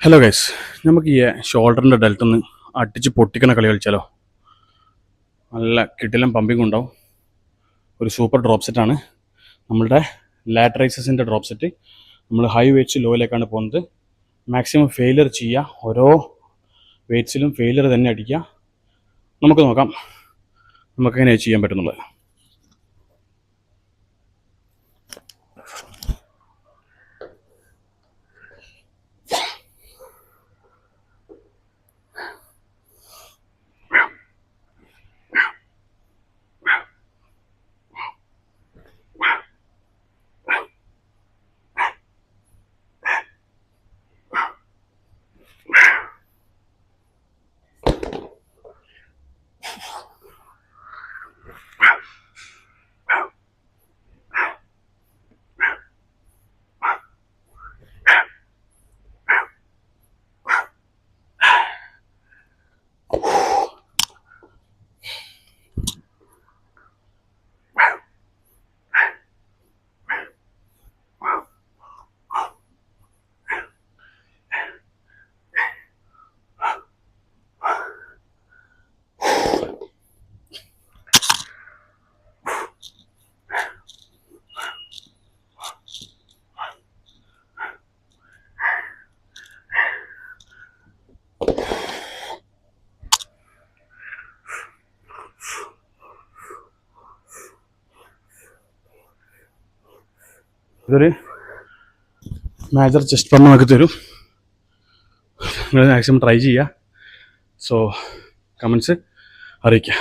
Hello guys, നമുക്ക് ഈ ഷോൾഡറിൻ്റെ ഡെൽറ്റ് ഒന്ന് അടിച്ച് പൊട്ടിക്കുന്ന കളി കളിച്ചാലോ? നല്ല കിടിലം പമ്പിങ് ഉണ്ടാവും. ഒരു സൂപ്പർ ഡ്രോപ്പ് സെറ്റാണ് നമ്മളുടെ ലാറ്ററൈസസിൻ്റെ ഡ്രോപ്പ് സെറ്റ്. നമ്മൾ ഹൈ വെയ്റ്റ്സ് ലോയിലേക്കാണ് പോകുന്നത്. മാക്സിമം ഫെയിലിയർ ചെയ്യുക, ഓരോ വെയ്റ്റ്സിലും ഫെയിലിയർ തന്നെ അടിക്കുക. നമുക്ക് നോക്കാം നമുക്കെങ്ങനെ ചെയ്യാൻ പറ്റുന്നുള്ളത്. ഇതൊരു മേജർ ചെസ്റ്റ് പമ്പ് നമുക്ക് തരും. നിങ്ങൾ മാക്സിമം ട്രൈ ചെയ്യുക. സോ കമൻസ് അറിയിക്കുക.